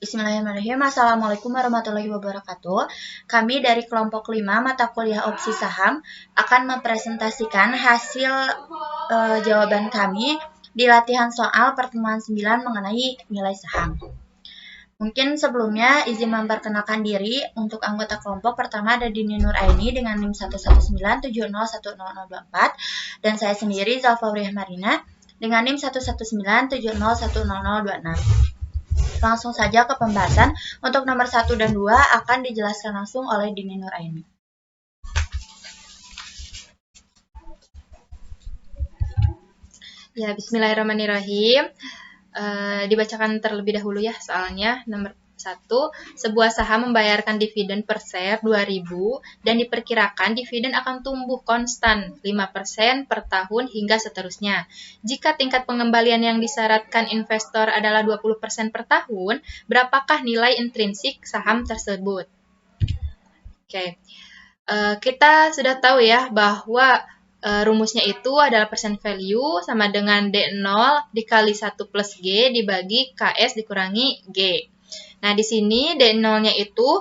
Bismillahirrahmanirrahim. Assalamualaikum warahmatullahi wabarakatuh. Kami dari kelompok 5 mata kuliah opsi saham akan mempresentasikan hasil jawaban kami di latihan soal pertemuan 9 mengenai nilai saham. Mungkin sebelumnya izin memperkenalkan diri untuk anggota kelompok. Pertama ada Dini Nur Aini dengan NIM 119701024 dan saya sendiri Zalfauriyah Marina dengan NIM 119701026. Langsung saja ke pembahasan. Untuk nomor 1 dan 2 akan dijelaskan langsung oleh Dini Nur Aini. Ya, bismillahirrahmanirrahim. Dibacakan terlebih dahulu ya soalnya. Nomor 1, sebuah saham membayarkan dividen per share 2.000 dan diperkirakan dividen akan tumbuh konstan 5% per tahun hingga seterusnya. Jika tingkat pengembalian yang disyaratkan investor adalah 20% per tahun, berapakah nilai intrinsik saham tersebut? Oke. Kita sudah tahu ya bahwa rumusnya itu adalah percent value sama dengan D0 dikali 1 plus G dibagi KS dikurangi G. Nah, di sini D0-nya itu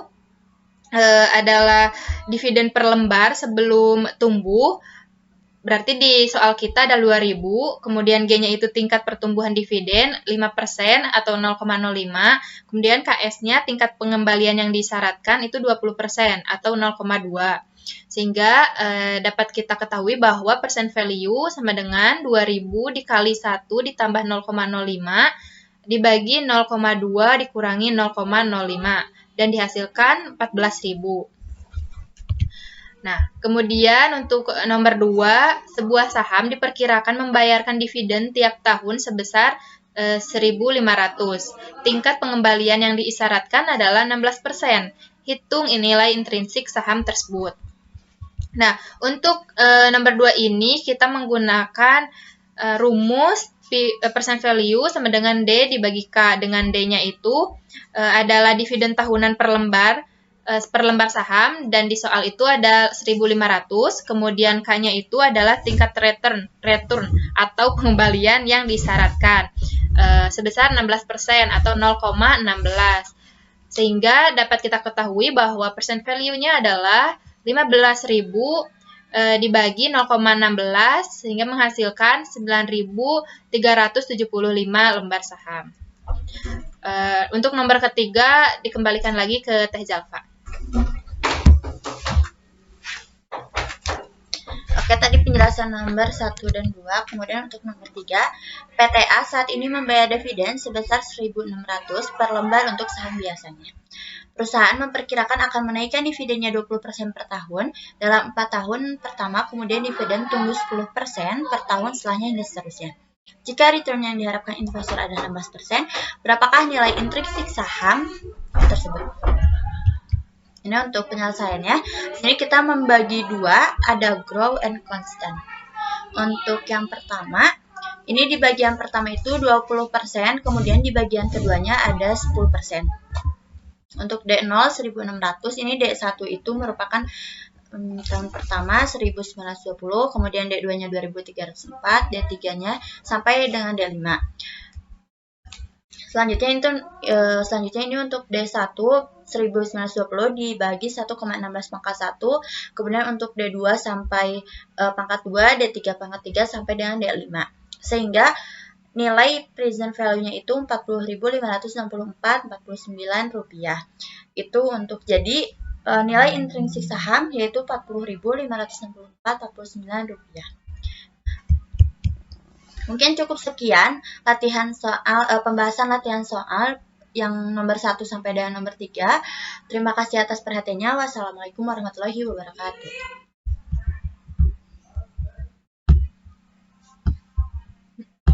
adalah dividen per lembar sebelum tumbuh. Berarti di soal kita ada 2.000, kemudian G-nya itu tingkat pertumbuhan dividen 5% atau 0,05, kemudian KS-nya tingkat pengembalian yang disyaratkan itu 20% atau 0,2. Sehingga dapat kita ketahui bahwa percent value sama dengan 2.000 dikali 1 ditambah 0,05 dibagi 0,2 dikurangi 0,05 dan dihasilkan 14.000. Nah, kemudian untuk nomor 2, sebuah saham diperkirakan membayarkan dividen tiap tahun sebesar 1.500. Tingkat pengembalian yang diisyaratkan adalah 16%. Hitung nilai intrinsik saham tersebut. Nah, untuk nomor 2 ini kita menggunakan rumus percent value sama dengan D dibagi K. Dengan D-nya itu adalah dividen tahunan per lembar saham, dan di soal itu ada 1.500, kemudian K-nya itu adalah tingkat return atau pengembalian yang disyaratkan sebesar 16% atau 0,16. Sehingga dapat kita ketahui bahwa percent value-nya adalah 15.000 dibagi 0,16 sehingga menghasilkan 9.375 lembar saham. Untuk nomor ketiga dikembalikan lagi ke Teh Jalfa. Oke, tadi penjelasan nomor 1 dan 2. Kemudian untuk nomor 3, PTA saat ini membayar dividen sebesar 1.600 per lembar untuk saham biasanya. Perusahaan memperkirakan akan menaikkan dividennya 20% per tahun dalam 4 tahun pertama, kemudian dividen tumbuh 10% per tahun setelahnya hingga seterusnya. Jika return yang diharapkan investor adalah 16%, berapakah nilai intrinsik saham tersebut? Ini untuk penyelesaiannya. Ini kita membagi dua, ada grow and constant. Untuk yang pertama, ini di bagian pertama itu 20%, kemudian di bagian keduanya ada 10%. Untuk D0 1.600, ini D1 itu merupakan tahun pertama 1920, kemudian D2-nya 2.304, D3-nya sampai dengan D5. Selanjutnya ini untuk D1 1920 dibagi 1,16 pangkat 1, kemudian untuk D2 sampai pangkat 2, D3 pangkat 3 sampai dengan D5. Sehingga nilai present value-nya itu Rp40.564,49. Itu untuk jadi nilai intrinsik saham yaitu Rp40.564,49. Mungkin cukup sekian pembahasan latihan soal yang nomor 1 sampai dengan nomor 3. Terima kasih atas perhatiannya. Wassalamualaikum warahmatullahi wabarakatuh.